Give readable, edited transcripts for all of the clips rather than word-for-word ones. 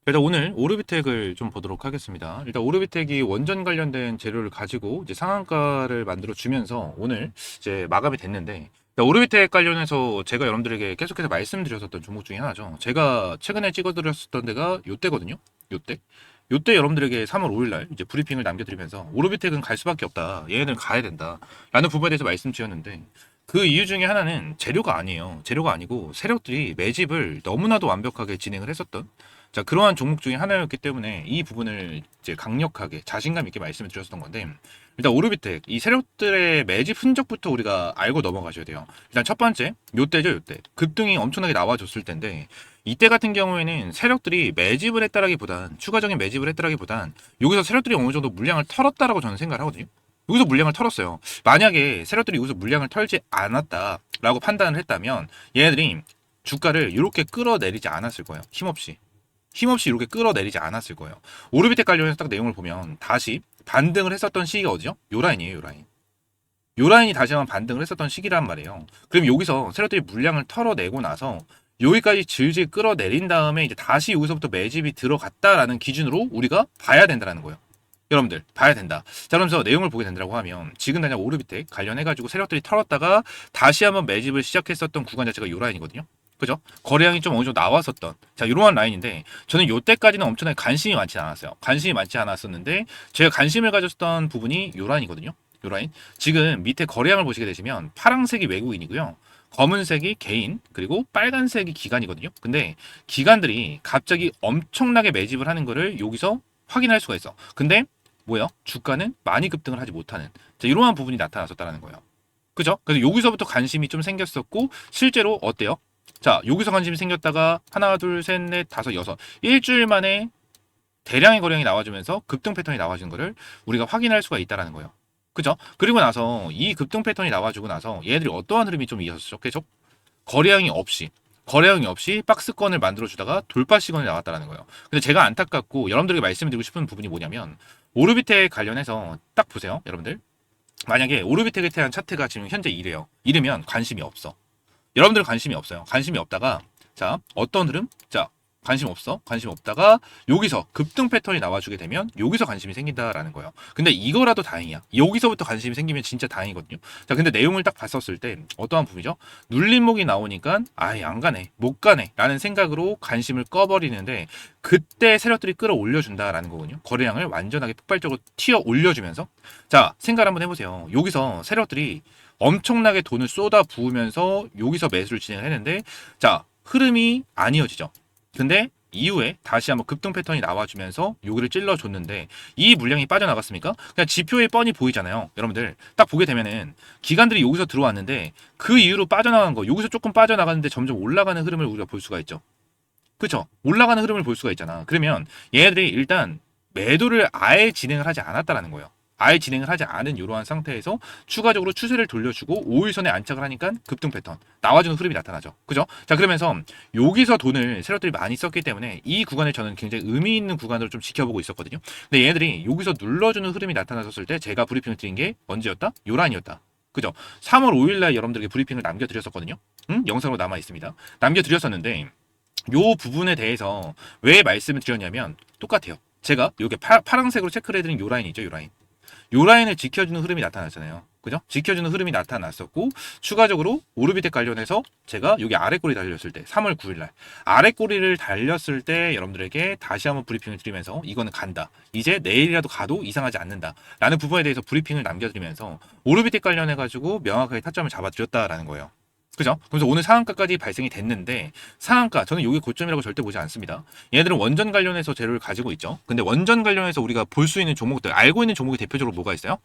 일단 오늘 오르비텍을 좀 보도록 하겠습니다. 일단 오르비텍이 원전 관련된 재료를 가지고 이제 상한가를 만들어 주면서 오늘 이제 마감이 됐는데, 일단 오르비텍 관련해서 제가 여러분들에게 계속해서 말씀드렸었던 종목 중에 하나죠. 제가 최근에 찍어드렸었던 데가 요때거든요. 요때. 요때 여러분들에게 3월 5일날 이제 브리핑을 남겨드리면서 오르비텍은 갈 수밖에 없다. 얘네는 가야 된다. 라는 부분에 대해서 말씀드렸는데, 그 이유 중에 하나는 재료가 아니에요. 재료가 아니고 세력들이 매집을 너무나도 완벽하게 진행을 했었던, 자, 그러한 종목 중에 하나였기 때문에 이 부분을 이제 강력하게 자신감 있게 말씀을 드렸었던 건데, 일단 오르비텍 이 세력들의 매집 흔적부터 우리가 알고 넘어가셔야 돼요. 일단 첫 번째 요때죠. 요때 급등이 엄청나게 나와줬을 텐데, 이때 같은 경우에는 세력들이 매집을 했다라기보단 추가적인 매집을 했다라기보단 여기서 세력들이 어느 정도 물량을 털었다라고 저는 생각을 하거든요. 여기서 물량을 털었어요. 만약에 세력들이 여기서 물량을 털지 않았다라고 판단을 했다면 얘네들이 주가를 이렇게 끌어내리지 않았을 거예요. 힘없이 이렇게 끌어내리지 않았을 거예요. 오르비텍 관련해서 딱 내용을 보면 다시 반등을 했었던 시기가 어디죠? 요 라인이에요, 요 라인. 요 라인이 다시 한번 반등을 했었던 시기란 말이에요. 그럼 여기서 세력들이 물량을 털어내고 나서 여기까지 질질 끌어내린 다음에 이제 다시 여기서부터 매집이 들어갔다라는 기준으로 우리가 봐야 된다는 거예요. 여러분들 봐야 된다. 자, 그러면서 내용을 보게 된다고 하면 지금 당장 오르비텍 관련해가지고 세력들이 털었다가 다시 한번 매집을 시작했었던 구간 자체가 요 라인이거든요. 그죠? 거래량이 좀 어느 정도 나왔었던, 자, 이러한 라인인데, 저는 요때까지는 엄청나게 관심이 많지 않았어요. 관심이 많지 않았었는데, 제가 관심을 가졌던 부분이 요 라인이거든요. 요 라인. 지금 밑에 거래량을 보시게 되시면, 파란색이 외국인이고요. 검은색이 개인, 그리고 빨간색이 기관이거든요. 근데 기관들이 갑자기 엄청나게 매집을 하는 거를 여기서 확인할 수가 있어. 근데 뭐야? 주가는 많이 급등을 하지 못하는, 자, 이러한 부분이 나타났었다는 거예요. 그죠? 그래서 여기서부터 관심이 좀 생겼었고, 실제로 어때요? 자, 여기서 관심이 생겼다가 하나, 둘, 셋, 넷, 다섯, 여섯. 일주일 만에 대량의 거래량이 나와주면서 급등 패턴이 나와주는 거를 우리가 확인할 수가 있다라는 거예요. 그죠? 그리고 나서 이 급등 패턴이 나와주고 나서 얘들이 어떠한 흐름이 좀 이어졌죠? 계속 거래량이 없이 박스권을 만들어주다가 돌파 시건이 나왔다라는 거예요. 근데 제가 안타깝고 여러분들에게 말씀드리고 싶은 부분이 뭐냐면, 오르비텍 관련해서 딱 보세요, 여러분들. 만약에 오르비텍에 대한 차트가 지금 현재 이래요. 이러면 관심이 없어. 여러분들 관심이 없어요. 관심이 없다가, 자, 어떤 흐름? 자, 관심 없다가 여기서 급등 패턴이 나와주게 되면 여기서 관심이 생긴다라는 거예요. 근데 이거라도 다행이야. 여기서부터 관심이 생기면 진짜 다행이거든요. 자, 근데 내용을 딱 봤었을 때 어떠한 부분이죠? 눌림목이 나오니까 아예 안 가네, 못 가네 라는 생각으로 관심을 꺼버리는데, 그때 세력들이 끌어올려준다라는 거거든요. 거래량을 완전하게 폭발적으로 튀어 올려주면서, 자, 생각을 한번 해보세요. 여기서 세력들이 엄청나게 돈을 쏟아 부으면서 여기서 매수를 진행을 했는데, 자, 흐름이 안 이어지죠. 근데 이후에 다시 한번 급등 패턴이 나와주면서 여기를 찔러줬는데, 이 물량이 빠져나갔습니까? 그냥 지표에 뻔히 보이잖아요. 여러분들 딱 보게 되면은 기관들이 여기서 들어왔는데 그 이후로 빠져나간 거, 여기서 조금 빠져나갔는데 점점 올라가는 흐름을 우리가 볼 수가 있죠. 그쵸? 올라가는 흐름을 볼 수가 있잖아. 그러면 얘네들이 일단 매도를 아예 진행을 하지 않았다라는 거예요. 아예 진행을 하지 않은 이러한 상태에서 추가적으로 추세를 돌려주고 5일선에 안착을 하니까 급등 패턴 나와주는 흐름이 나타나죠. 그죠? 자, 그러면서 여기서 돈을 세력들이 많이 썼기 때문에 이 구간을 저는 굉장히 의미 있는 구간으로 좀 지켜보고 있었거든요. 근데 얘네들이 여기서 눌러주는 흐름이 나타났을 때 제가 브리핑을 드린 게 언제였다? 요란이었다. 그죠? 3월 5일날 여러분들에게 브리핑을 남겨드렸었거든요. 응? 영상으로 남아 있습니다. 남겨드렸었는데, 요 부분에 대해서 왜 말씀을 드렸냐면 똑같아요. 제가 요게 파란색으로 체크를 해드린 요 라인이죠. 요 라인. 요 라인을 지켜주는 흐름이 나타났잖아요. 그죠? 지켜주는 흐름이 나타났었고, 추가적으로 오르비텍 관련해서 제가 여기 아래 꼬리 달렸을 때 3월 9일날 아래 꼬리를 달렸을 때 여러분들에게 다시 한번 브리핑을 드리면서 이거는 간다, 이제 내일이라도 가도 이상하지 않는다 라는 부분에 대해서 브리핑을 남겨드리면서 오르비텍 관련해가지고 명확하게 타점을 잡아드렸다라는 거예요. 그죠? 그래서 오늘 상한가까지 발생이 됐는데, 상한가 저는 여기 고점이라고 절대 보지 않습니다. 얘네들은 원전 관련해서 재료를 가지고 있죠. 근데 원전 관련해서 우리가 볼 수 있는 종목들, 알고 있는 종목이 대표적으로 뭐가 있어요?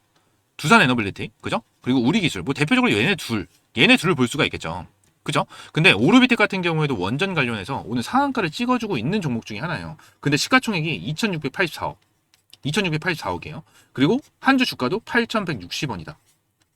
두산 에너빌리티, 그죠? 그리고 우리기술, 뭐 대표적으로 얘네 둘을 볼 수가 있겠죠. 그죠? 근데 오르비텍 같은 경우에도 원전 관련해서 오늘 상한가를 찍어주고 있는 종목 중에 하나예요. 근데 시가총액이 2684억, 2684억이에요. 그리고 한 주 주가도 8160원이다.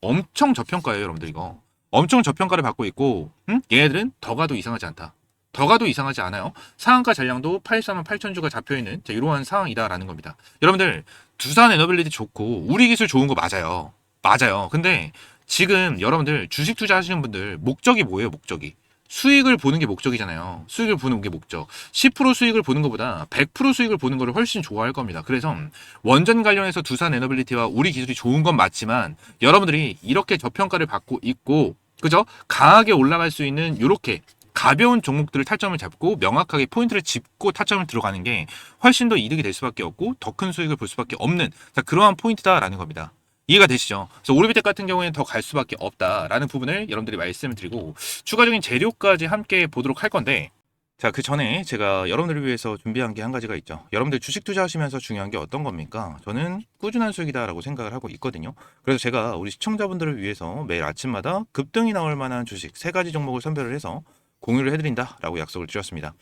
엄청 저평가예요, 여러분들. 이거 엄청 저평가를 받고 있고, 얘네들은 더 가도 이상하지 않다. 더 가도 이상하지 않아요. 상한가 잔량도 84만 8천 주가 잡혀있는 이러한 상황이다라는 겁니다. 여러분들, 두산 에너빌리티 좋고 우리 기술 좋은 거 맞아요. 근데 지금 여러분들 주식 투자하시는 분들 목적이 뭐예요? 목적이 수익을 보는 게 목적이잖아요. 수익을 보는 게 목적. 10% 수익을 보는 것보다 100% 수익을 보는 것을 훨씬 좋아할 겁니다. 그래서 원전 관련해서 두산 에너빌리티와 우리 기술이 좋은 건 맞지만 여러분들이 이렇게 저평가를 받고 있고 그죠? 강하게 올라갈 수 있는 이렇게 가벼운 종목들을 타점을 잡고 명확하게 포인트를 짚고 타점을 들어가는 게 훨씬 더 이득이 될 수밖에 없고 더 큰 수익을 볼 수밖에 없는 자, 그러한 포인트다라는 겁니다. 이해가 되시죠? 그래서 오르비텍 같은 경우에는 더 갈 수밖에 없다라는 부분을 여러분들이 말씀을 드리고 추가적인 재료까지 함께 보도록 할 건데 자, 그 전에 제가 여러분들을 위해서 준비한 게 한 가지가 있죠. 여러분들 주식 투자하시면서 중요한 게 어떤 겁니까? 저는 꾸준한 수익이다라고 생각을 하고 있거든요. 그래서 제가 우리 시청자분들을 위해서 매일 아침마다 급등이 나올 만한 주식 3가지 종목을 선별을 해서 공유를 해드린다라고 약속을 드렸습니다.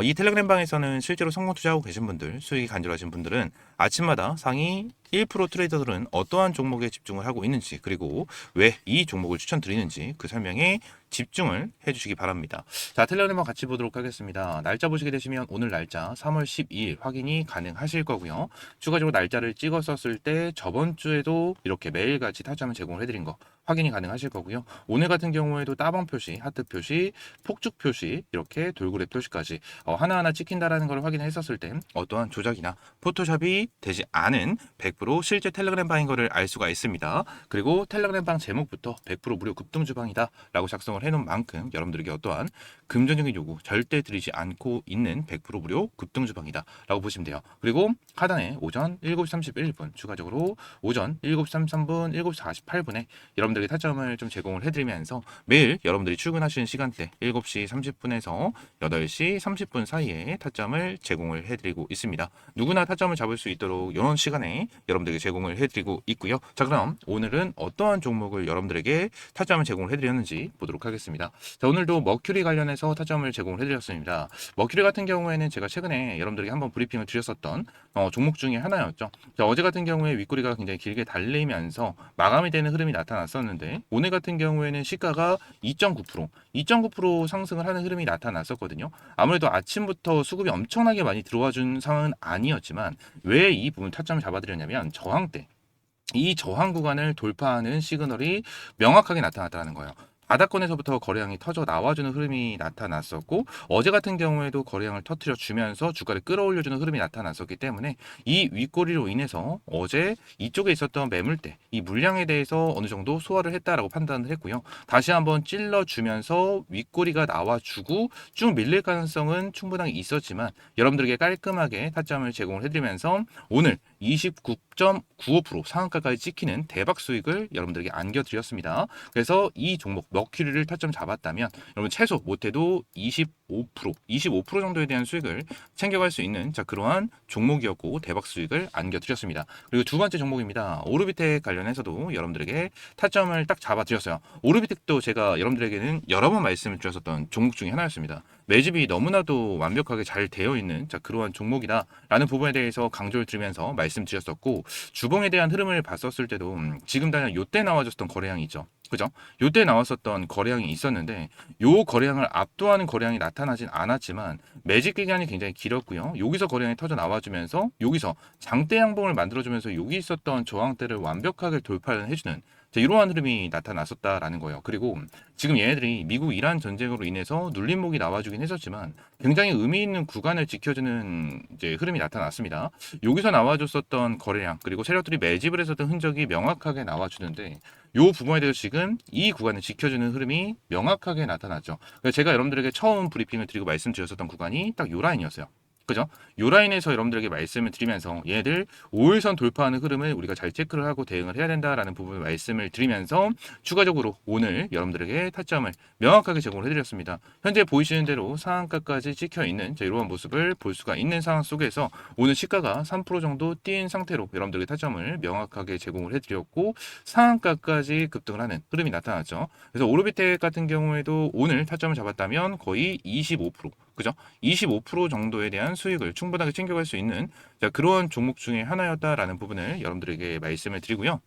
이 텔레그램 방에서는 실제로 성공 투자하고 계신 분들, 수익이 간절하신 분들은 아침마다 상위 1% 트레이더들은 어떠한 종목에 집중을 하고 있는지 그리고 왜 이 종목을 추천드리는지 그 설명에 집중을 해주시기 바랍니다. 자, 텔레그램 같이 보도록 하겠습니다. 날짜 보시게 되시면 오늘 날짜 3월 12일 확인이 가능하실 거고요. 추가적으로 날짜를 찍었었을 때 저번 주에도 이렇게 매일같이 타점을 제공을 해드린 거 확인이 가능하실 거고요. 오늘 같은 경우에도 따봉 표시, 하트 표시, 폭죽 표시, 이렇게 돌고래 표시까지 하나하나 찍힌다라는 걸 확인했었을 때 어떠한 조작이나 포토샵이 되지 않은 100% 실제 텔레그램 방인 거를 알 수가 있습니다. 그리고 텔레그램 방 제목부터 100% 무료 급등 주방이다 라고 작성을 해놓은 만큼 여러분들에게 어떠한 금전적인 요구 절대 드리지 않고 있는 100% 무료 급등 주방이다 라고 보시면 돼요. 그리고 하단에 오전 7시 31분 추가적으로 오전 7시 33분 7시 48분에 여러분들에게 타점을 좀 제공을 해드리면서 매일 여러분들이 출근하시는 시간대 7시 30분에서 8시 30분 사이에 타점을 제공을 해드리고 있습니다. 누구나 타점을 잡을 수 있도록 이런 시간에 여러분들에게 제공을 해드리고 있고요. 자, 그럼 오늘은 어떠한 종목을 여러분들에게 타점을 제공을 해드렸는지 보도록 하겠습니다. 자, 오늘도 머큐리 관련해서 타점을 제공을 해드렸습니다. 머큐리 같은 경우에는 제가 최근에 여러분들에게 한번 브리핑을 드렸었던 종목 중에 하나였죠. 자, 어제 같은 경우에 윗꼬리가 굉장히 길게 달리면서 마감이 되는 흐름이 나타났었는데 오늘 같은 경우에는 시가가 2.9% 상승을 하는 흐름이 나타났었거든요. 아무래도 아침부터 수급이 엄청나게 많이 들어와 준 상황은 아니었지만 왜 이 부분 타점을 잡아드렸냐면 저항대 이 저항 구간을 돌파하는 시그널이 명확하게 나타났다는 거예요. 바닥권에서부터 거래량이 터져 나와주는 흐름이 나타났었고 어제 같은 경우에도 거래량을 터트려 주면서 주가를 끌어올려주는 흐름이 나타났었기 때문에 이 윗꼬리로 인해서 어제 이쪽에 있었던 매물대 이 물량에 대해서 어느 정도 소화를 했다라고 판단을 했고요. 다시 한번 찔러주면서 윗꼬리가 나와주고 쭉 밀릴 가능성은 충분하게 있었지만 여러분들에게 깔끔하게 타점을 제공을 해드리면서 오늘 29.95% 상한가까지 찍히는 대박 수익을 여러분들에게 안겨드렸습니다. 그래서 이 종목 머큐리를 타점 잡았다면 여러분 최소 못해도 25% 정도에 대한 수익을 챙겨갈 수 있는 자 그러한 종목이었고 대박 수익을 안겨드렸습니다. 그리고 두 번째 종목입니다. 오르비텍 관련해서도 여러분들에게 타점을 딱 잡아드렸어요. 오르비텍도 제가 여러분들에게는 여러 번 말씀을 드렸었던 종목 중에 하나였습니다. 매집이 너무나도 완벽하게 잘 되어 있는 자 그러한 종목이다라는 부분에 대해서 강조를 드리면서 말씀드렸었고 주봉에 대한 흐름을 봤었을 때도 지금 당장 요때 나와줬던 거래량이 있죠. 그죠? 요때 나왔었던 거래량이 있었는데 요 거래량을 압도하는 거래량이 나타나진 않았지만 매집 기간이 굉장히 길었고요. 여기서 거래량이 터져 나와주면서 여기서 장대 양봉을 만들어주면서 여기 있었던 저항대를 완벽하게 돌파를 해주는 이러한 흐름이 나타났었다라는 거예요. 그리고 지금 얘네들이 미국 이란 전쟁으로 인해서 눌림목이 나와주긴 했었지만 굉장히 의미 있는 구간을 지켜주는 흐름이 나타났습니다. 여기서 나와줬었던 거래량 그리고 세력들이 매집을 했었던 흔적이 명확하게 나와주는데 이 부분에 대해서 지금 이 구간을 지켜주는 흐름이 명확하게 나타났죠. 그래서 제가 여러분들에게 처음 브리핑을 드리고 말씀드렸었던 구간이 딱 이 라인이었어요. 그죠? 요 라인에서 여러분들에게 말씀을 드리면서 얘들 5일선 돌파하는 흐름을 우리가 잘 체크를 하고 대응을 해야 된다라는 부분을 말씀을 드리면서 추가적으로 오늘 여러분들에게 타점을 명확하게 제공을 해드렸습니다. 현재 보이시는 대로 상한가까지 찍혀 있는 이러한 모습을 볼 수가 있는 상황 속에서 오늘 시가가 3% 정도 뛴 상태로 여러분들에게 타점을 명확하게 제공을 해드렸고 상한가까지 급등을 하는 흐름이 나타났죠. 그래서 오르비텍 같은 경우에도 오늘 타점을 잡았다면 거의 25% 그죠? 25% 정도에 대한 수익을 충분하게 챙겨갈 수 있는 그런 종목 중에 하나였다라는 부분을 여러분들에게 말씀을 드리고요.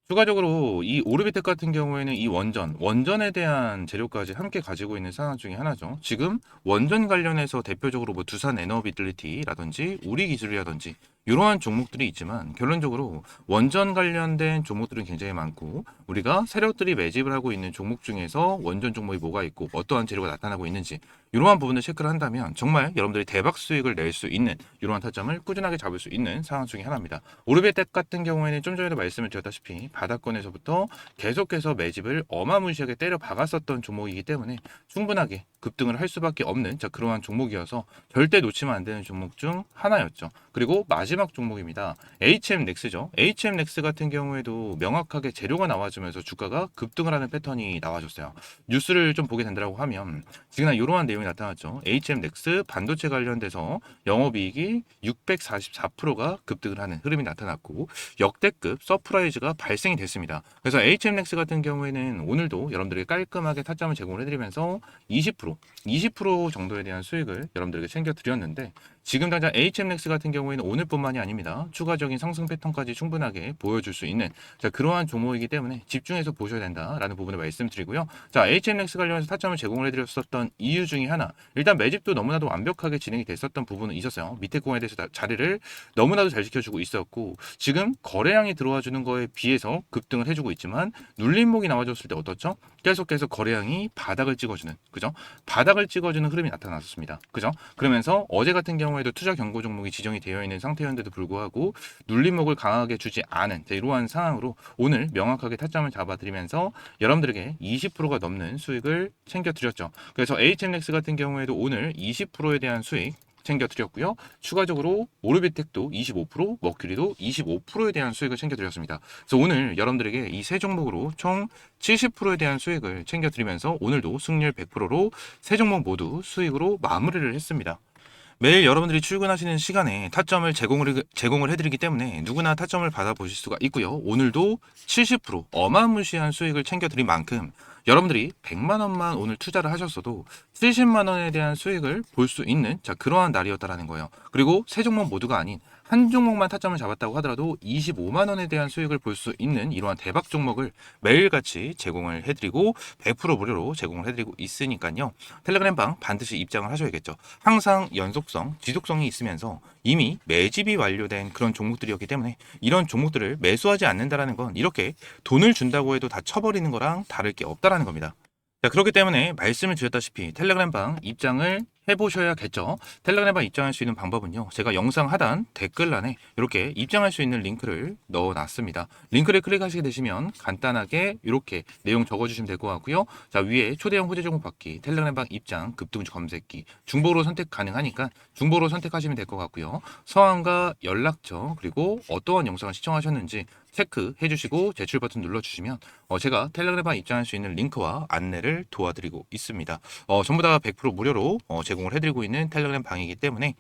추가적으로 이 오르비텍 같은 경우에는 이 원전에 대한 재료까지 함께 가지고 있는 상황 중에 하나죠. 지금 원전 관련해서 대표적으로 뭐 두산 에너비빌리티라든지 우리 기술이라든지 이러한 종목들이 있지만 결론적으로 원전 관련된 종목들은 굉장히 많고 우리가 세력들이 매집을 하고 있는 종목 중에서 원전 종목이 뭐가 있고 어떠한 재료가 나타나고 있는지 이러한 부분을 체크를 한다면 정말 여러분들이 대박 수익을 낼 수 있는 이러한 타점을 꾸준하게 잡을 수 있는 상황 중에 하나입니다. 오르비텍 같은 경우에는 좀 전에도 말씀을 드렸다시피 바닥권에서부터 계속해서 매집을 어마무시하게 때려 박았었던 종목이기 때문에 충분하게 급등을 할 수밖에 없는 그러한 종목이어서 절대 놓치면 안 되는 종목 중 하나였죠. 그리고 마지막 종목입니다. HM넥스죠. HM넥스 같은 경우에도 명확하게 재료가 나와주면서 주가가 급등을 하는 패턴이 나와줬어요. 뉴스를 좀 보게 된다고 하면 지금 이러한 내용이 나타났죠. HM넥스 반도체 관련돼서 영업이익이 644%가 급등을 하는 흐름이 나타났고 역대급 서프라이즈가 발생이 됐습니다. 그래서 HM넥스 같은 경우에는 오늘도 여러분들에게 깔끔하게 타점을 제공을 해드리면서 20% 정도에 대한 수익을 여러분들에게 챙겨드렸는데 지금 당장 HM넥스 같은 경우에는 오늘뿐만이 아닙니다. 추가적인 상승 패턴까지 충분하게 보여줄 수 있는 그러한 종목이기 때문에 집중해서 보셔야 된다라는 부분을 말씀드리고요. HM넥스 관련해서 타점을 제공을 해드렸었던 이유 중에 하나, 일단 매집도 너무나도 완벽하게 진행이 됐었던 부분은 있었어요. 밑에 공에 대해서 자리를 너무나도 잘 지켜주고 있었고 지금 거래량이 들어와 주는 거에 비해서 급등을 해주고 있지만 눌림목이 나와줬을 때 어떻죠? 계속해서 거래량이 바닥을 찍어주는, 그죠? 바닥을 찍어주는 흐름이 나타났습니다. 그죠? 그러면서 어제 같은 경우에도 투자 경고 종목이 지정이 되어 있는 상태였는데도 불구하고 눌림목을 강하게 주지 않은 이러한 상황으로 오늘 명확하게 타점을 잡아드리면서 여러분들에게 20%가 넘는 수익을 챙겨드렸죠. 그래서 HMX 같은 경우에도 오늘 20%에 대한 수익 챙겨드렸고요. 추가적으로 오르비텍도 25%, 머큐리도 25%에 대한 수익을 챙겨드렸습니다. 그래서 오늘 여러분들에게 이 세 종목으로 총 70%에 대한 수익을 챙겨드리면서 오늘도 승률 100%로 세 종목 모두 수익으로 마무리를 했습니다. 매일 여러분들이 출근하시는 시간에 타점을 제공을 해드리기 때문에 누구나 타점을 받아보실 수가 있고요. 오늘도 70% 어마무시한 수익을 챙겨드린 만큼 여러분들이 100만 원만 오늘 투자를 하셨어도 70만 원에 대한 수익을 볼 수 있는 그러한 날이었다라는 거예요. 그리고 세 종목 모두가 아닌 한 종목만 타점을 잡았다고 하더라도 25만 원에 대한 수익을 볼 수 있는 이러한 대박 종목을 매일같이 제공을 해드리고 100% 무료로 제공을 해드리고 있으니까요. 텔레그램방 반드시 입장을 하셔야겠죠. 항상 연속성, 지속성이 있으면서 이미 매집이 완료된 그런 종목들이었기 때문에 이런 종목들을 매수하지 않는다라는 건 이렇게 돈을 준다고 해도 다 쳐버리는 거랑 다를 게 없다라는 겁니다. 그렇기 때문에 말씀을 드렸다시피 텔레그램방 입장을 해보셔야겠죠. 텔레그램방 입장할 수 있는 방법은요. 제가 영상 하단 댓글란에 이렇게 입장할 수 있는 링크를 넣어놨습니다. 링크를 클릭하시게 되시면 간단하게 이렇게 내용 적어주시면 될 것 같고요. 위에 초대형 호재 정보 받기, 텔레그램방 입장, 급등주 검색기, 중보로 선택 가능하니까 중보로 선택하시면 될 것 같고요. 성함과 연락처 그리고 어떠한 영상을 시청하셨는지 체크해 주시고 제출 버튼 눌러주시면 제가 텔레그램방 입장할 수 있는 링크와 안내를 도와드리고 있습니다. 전부 다 100% 무료로 제공을 해드리고 있는 텔레그램 방이기 때문에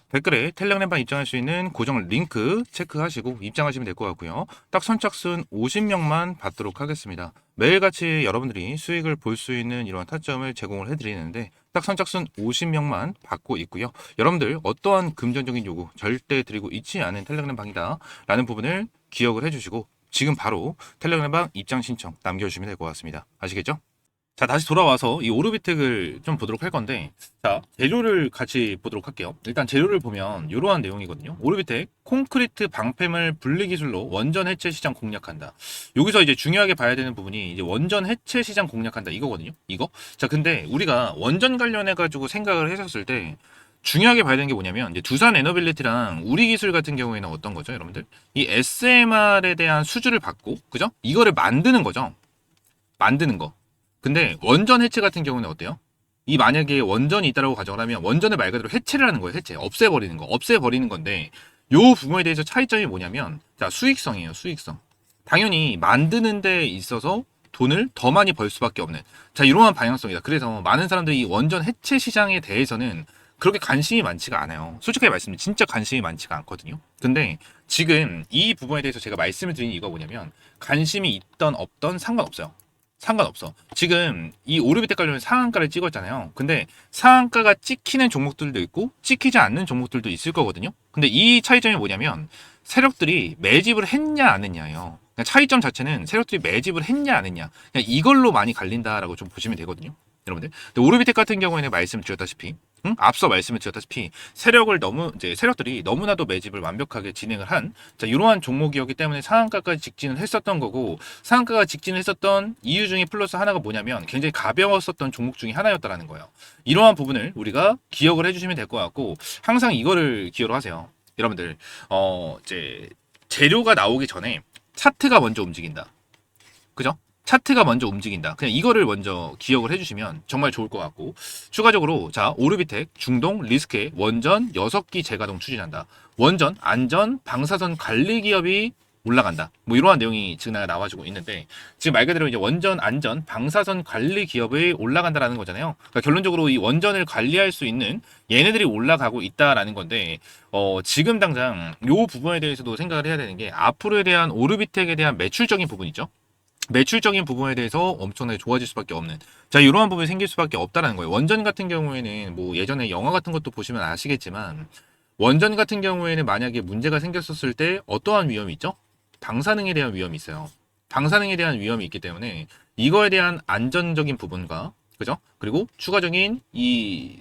댓글에 텔레그램방 입장할 수 있는 고정 링크 체크하시고 입장하시면 될 것 같고요. 딱 선착순 50명만 받도록 하겠습니다. 매일같이 여러분들이 수익을 볼 수 있는 이런 타점을 제공을 해드리는데 딱 선착순 50명만 받고 있고요. 여러분들 어떠한 금전적인 요구 절대 드리고 있지 않은 텔레그램 방이다 라는 부분을 기억을 해주시고 지금 바로 텔레그램방 입장 신청 남겨주시면 될 것 같습니다. 아시겠죠? 다시 돌아와서 이 오르비텍을 좀 보도록 할 건데 재료를 같이 보도록 할게요. 일단 재료를 보면 이러한 내용이거든요. 오르비텍 콘크리트 방패물 분리 기술로 원전 해체 시장 공략한다. 여기서 이제 중요하게 봐야 되는 부분이 이제 원전 해체 시장 공략한다 이거거든요. 이거. 근데 우리가 원전 관련해 가지고 생각을 했었을 때 중요하게 봐야 되는 게 뭐냐면 이제 두산 에너빌리티랑 우리 기술 같은 경우에는 어떤 거죠, 여러분들? 이 SMR에 대한 수주를 받고, 그죠? 이거를 만드는 거죠. 만드는 거. 근데 원전 해체 같은 경우는 어때요? 이 만약에 원전이 있다라고 가정을 하면 원전을 말 그대로 해체를 하는 거예요. 해체. 없애버리는 거. 없애버리는 건데 요 부분에 대해서 차이점이 뭐냐면 수익성이에요. 수익성. 당연히 만드는 데 있어서 돈을 더 많이 벌 수밖에 없는 이러한 방향성이다. 그래서 많은 사람들이 이 원전 해체 시장에 대해서는 그렇게 관심이 많지가 않아요. 솔직하게 말씀드리면 진짜 관심이 많지가 않거든요. 근데 지금 이 부분에 대해서 제가 말씀을 드린 이유가 뭐냐면 관심이 있던 없던 상관없어요. 상관없어. 지금 이 오르비텍 관련해서 상한가를 찍었잖아요. 근데 상한가가 찍히는 종목들도 있고 찍히지 않는 종목들도 있을 거거든요. 근데 이 차이점이 뭐냐면 세력들이 매집을 했냐 안 했냐예요. 차이점 자체는 세력들이 매집을 했냐 안 했냐 그냥 이걸로 많이 갈린다라고 좀 보시면 되거든요. 여러분들. 근데 오르비텍 같은 경우에는 말씀드렸다시피 응? 앞서 말씀을 드렸다시피 세력들이 너무나도 매집을 완벽하게 진행을 한 이러한 종목이었기 때문에 상한가까지 직진을 했었던 거고, 상한가가 직진을 했었던 이유 중에 플러스 하나가 뭐냐면 굉장히 가벼웠었던 종목 중에 하나였다라는 거예요. 이러한 부분을 우리가 기억을 해주시면 될 것 같고, 항상 이거를 기억을 하세요. 여러분들 이제 재료가 나오기 전에 차트가 먼저 움직인다. 그죠? 차트가 먼저 움직인다. 그냥 이거를 먼저 기억을 해주시면 정말 좋을 것 같고, 추가적으로 자 오르비텍, 중동, 리스크에 원전 6기 재가동 추진한다. 원전, 안전, 방사선 관리 기업이 올라간다. 뭐 이러한 내용이 지금 나와주고 있는데, 지금 말 그대로 이제 원전, 안전, 방사선 관리 기업이 올라간다라는 거잖아요. 그러니까 결론적으로 이 원전을 관리할 수 있는 얘네들이 올라가고 있다라는 건데, 지금 당장 요 부분에 대해서도 생각을 해야 되는 게, 앞으로에 대한 오르비텍에 대한 매출적인 부분이죠. 매출적인 부분에 대해서 엄청나게 좋아질 수밖에 없는, 이러한 부분이 생길 수밖에 없다라는 거예요. 원전 같은 경우에는 뭐 예전에 영화 같은 것도 보시면 아시겠지만, 원전 같은 경우에는 만약에 문제가 생겼었을 때 어떠한 위험이 있죠? 방사능에 대한 위험이 있어요. 방사능에 대한 위험이 있기 때문에 이거에 대한 안전적인 부분과, 그죠? 그리고 추가적인 이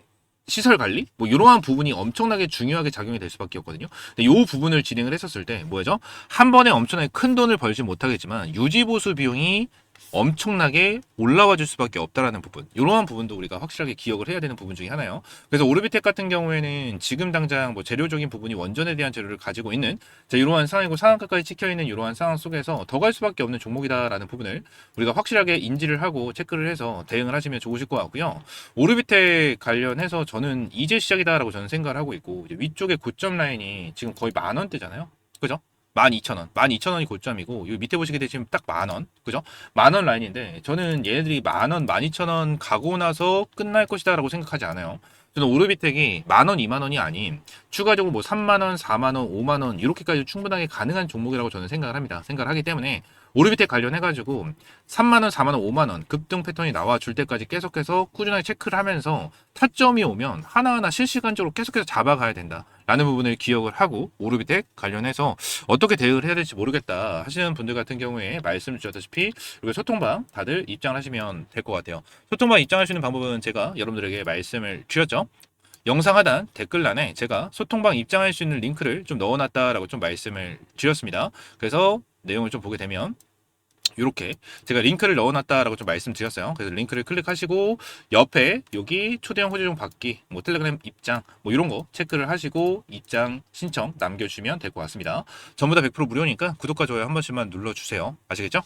시설 관리, 뭐 이러한 부분이 엄청나게 중요하게 작용이 될 수밖에 없거든요. 근데 이 부분을 진행을 했었을 때 뭐죠? 한 번에 엄청나게 큰 돈을 벌지 못하겠지만 유지 보수 비용이 엄청나게 올라와 줄 수밖에 없다라는 부분, 이러한 부분도 우리가 확실하게 기억을 해야 되는 부분 중에 하나예요. 그래서 오르비텍 같은 경우에는 지금 당장 뭐 재료적인 부분이 원전에 대한 재료를 가지고 있는 이러한 상황이고, 상한가까지 찍혀 있는 이러한 상황 속에서 더 갈 수밖에 없는 종목이다라는 부분을 우리가 확실하게 인지를 하고 체크를 해서 대응을 하시면 좋으실 것 같고요. 오르비텍 관련해서 저는 이제 시작이다라고 저는 생각을 하고 있고, 이제 위쪽에 고점 라인이 지금 거의 10,000원대잖아요. 그죠? 12,000원. 12,000원이 고점이고, 이 밑에 보시게 되시면 딱 10,000원. 그죠? 10,000원 라인인데, 저는 얘네들이 10,000원, 12,000원 가고 나서 끝날 것이다 라고 생각하지 않아요. 저는 오르비텍이 10,000원, 20,000원이 아닌 추가적으로 뭐 3만원, 4만원, 5만원 이렇게까지 충분하게 가능한 종목이라고 저는 생각을 합니다. 생각을 하기 때문에 오르비텍 관련해가지고 3만원, 4만원, 5만원 급등 패턴이 나와줄 때까지 계속해서 꾸준하게 체크를 하면서 타점이 오면 하나하나 실시간적으로 계속해서 잡아가야 된다 라는 부분을 기억을 하고, 오르비텍 관련해서 어떻게 대응을 해야 될지 모르겠다 하시는 분들 같은 경우에 말씀을 주셨다시피 그리고 소통방 다들 입장을 하시면 될 것 같아요. 소통방 입장하시는 방법은 제가 여러분들에게 말씀을 드렸죠. 영상 하단 댓글란에 제가 소통방 입장할 수 있는 링크를 좀 넣어놨다라고 좀 말씀을 드렸습니다. 그래서 내용을 좀 보게 되면 이렇게 제가 링크를 넣어놨다라고 좀 말씀드렸어요. 그래서 링크를 클릭하시고 옆에 여기 초대형 호재종 받기, 뭐 텔레그램 입장, 뭐 이런 거 체크를 하시고 입장 신청 남겨주시면 될 것 같습니다. 전부 다 100% 무료니까 구독과 좋아요 한 번씩만 눌러주세요. 아시겠죠?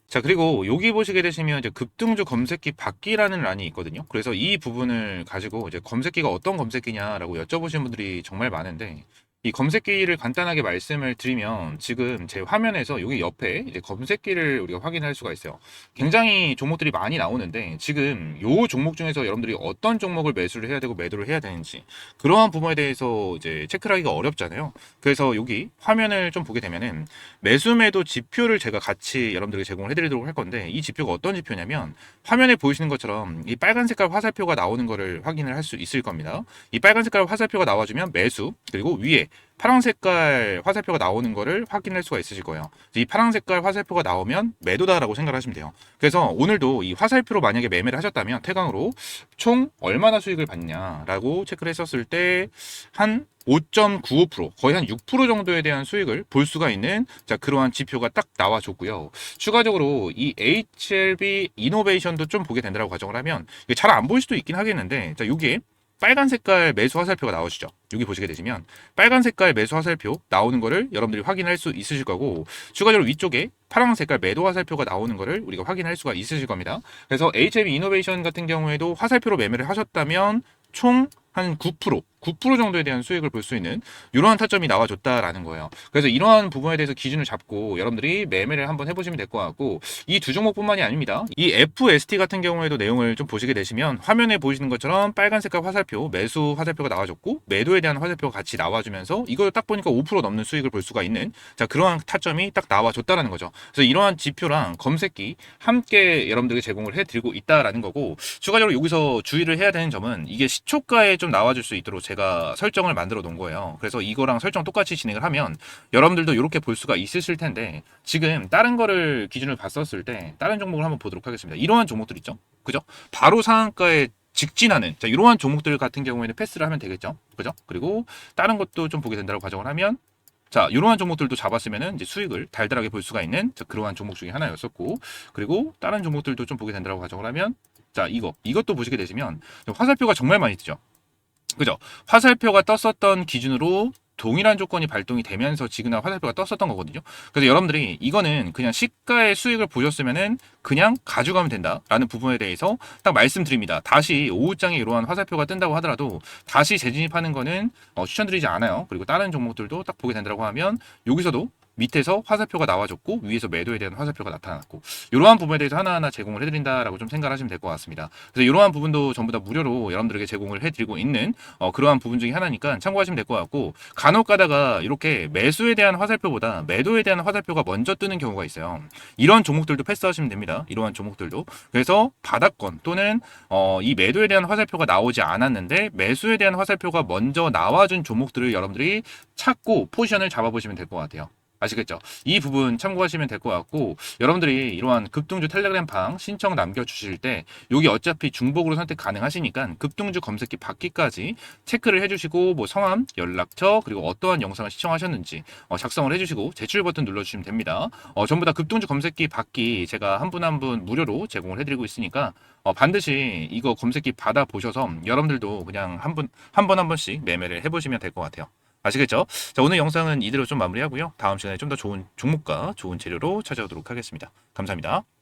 자, 그리고 여기 보시게 되시면 이제 급등주 검색기 받기라는 란이 있거든요. 그래서 이 부분을 가지고 이제 검색기가 어떤 검색기냐라고 여쭤보시는 분들이 정말 많은데, 이 검색기를 간단하게 말씀을 드리면 지금 제 화면에서 여기 옆에 이제 검색기를 우리가 확인할 수가 있어요. 굉장히 종목들이 많이 나오는데 지금 요 종목 중에서 여러분들이 어떤 종목을 매수를 해야 되고 매도를 해야 되는지 그러한 부분에 대해서 이제 체크를 하기가 어렵잖아요. 그래서 여기 화면을 좀 보게 되면은 매수 매도 지표를 제가 같이 여러분들에게 제공을 해드리도록 할 건데, 이 지표가 어떤 지표냐면 화면에 보이시는 것처럼 이 빨간 색깔 화살표가 나오는 거를 확인을 할 수 있을 겁니다. 이 빨간 색깔 화살표가 나와주면 매수, 그리고 위에 파란 색깔 화살표가 나오는 거를 확인할 수가 있으실 거예요. 이 파란 색깔 화살표가 나오면 매도다라고 생각을 하시면 돼요. 그래서 오늘도 이 화살표로 만약에 매매를 하셨다면 태강으로 총 얼마나 수익을 받냐라고 체크를 했었을 때 한 5.95%, 거의 한 6% 정도에 대한 수익을 볼 수가 있는 그러한 지표가 딱 나와줬고요. 추가적으로 이 HLB 이노베이션도 좀 보게 된다고 가정을 하면 이게 잘 안 보일 수도 있긴 하겠는데, 여기에 빨간 색깔 매수 화살표가 나오시죠. 여기 보시게 되시면 빨간 색깔 매수 화살표 나오는 거를 여러분들이 확인할 수 있으실 거고, 추가적으로 위쪽에 파란 색깔 매도 화살표가 나오는 거를 우리가 확인할 수가 있으실 겁니다. 그래서 HLB 이노베이션 같은 경우에도 화살표로 매매를 하셨다면 총 한 9% 정도에 대한 수익을 볼 수 있는 이러한 타점이 나와줬다라는 거예요. 그래서 이러한 부분에 대해서 기준을 잡고 여러분들이 매매를 한번 해보시면 될 것 같고, 이 두 종목뿐만이 아닙니다. 이 FST 같은 경우에도 내용을 좀 보시게 되시면 화면에 보이시는 것처럼 빨간 색깔 화살표 매수 화살표가 나와줬고, 매도에 대한 화살표가 같이 나와주면서 이걸 딱 보니까 5% 넘는 수익을 볼 수가 있는 그러한 타점이 딱 나와줬다라는 거죠. 그래서 이러한 지표랑 검색기 함께 여러분들에게 제공을 해드리고 있다라는 거고, 추가적으로 여기서 주의를 해야 되는 점은 이게 시초가에 좀 나와줄 수 있도록 제가 설정을 만들어 놓은 거예요. 그래서 이거랑 설정 똑같이 진행을 하면 여러분들도 이렇게 볼 수가 있으실 텐데, 지금 다른 거를 기준을 봤었을 때 다른 종목을 한번 보도록 하겠습니다. 이러한 종목들 있죠, 그죠? 바로 상한가에 직진하는 자 이러한 종목들 같은 경우에는 패스를 하면 되겠죠. 그죠? 그리고 다른 것도 좀 보게 된다고 가정을 하면 자 이러한 종목들도 잡았으면은 이제 수익을 달달하게 볼 수가 있는 자, 그러한 종목 중에 하나였었고 그리고 다른 종목들도 좀 보게 된다고 가정을 하면 자 이것도 보시게 되시면 화살표가 정말 많이 뜨죠. 그죠? 화살표가 떴었던 기준으로 동일한 조건이 발동이 되면서 지그날 화살표가 떴었던 거거든요. 그래서 여러분들이 이거는 그냥 시가의 수익을 보셨으면은 그냥 가져가면 된다라는 부분에 대해서 딱 말씀드립니다. 다시 오후장에 이러한 화살표가 뜬다고 하더라도 다시 재진입하는 거는 추천드리지 않아요. 그리고 다른 종목들도 딱 보게 된다고 하면 여기서도 밑에서 화살표가 나와줬고 위에서 매도에 대한 화살표가 나타났고 이러한 부분에 대해서 하나하나 제공을 해드린다라고 좀 생각을 하시면 될 것 같습니다. 그래서 이러한 부분도 전부 다 무료로 여러분들에게 제공을 해드리고 있는 그러한 부분 중에 하나니까 참고하시면 될 것 같고 간혹 가다가 이렇게 매수에 대한 화살표보다 매도에 대한 화살표가 먼저 뜨는 경우가 있어요. 이런 종목들도 패스하시면 됩니다. 이러한 종목들도 그래서 바닥권 또는 이 매도에 대한 화살표가 나오지 않았는데 매수에 대한 화살표가 먼저 나와준 종목들을 여러분들이 찾고 포지션을 잡아보시면 될 것 같아요. 아시겠죠? 이 부분 참고하시면 될 것 같고 여러분들이 이러한 급등주 텔레그램 방 신청 남겨주실 때 여기 어차피 중복으로 선택 가능하시니까 급등주 검색기 받기까지 체크를 해주시고 뭐 성함, 연락처 그리고 어떠한 영상을 시청하셨는지 작성을 해주시고 제출 버튼 눌러주시면 됩니다. 전부 다 급등주 검색기 받기 제가 한 분 한 분 무료로 제공을 해드리고 있으니까 반드시 이거 검색기 받아 보셔서 여러분들도 그냥 한 번씩 매매를 해보시면 될 것 같아요. 아시겠죠? 자, 오늘 영상은 이대로 좀 마무리하고요. 다음 시간에 좀 더 좋은 종목과 좋은 재료로 찾아오도록 하겠습니다. 감사합니다.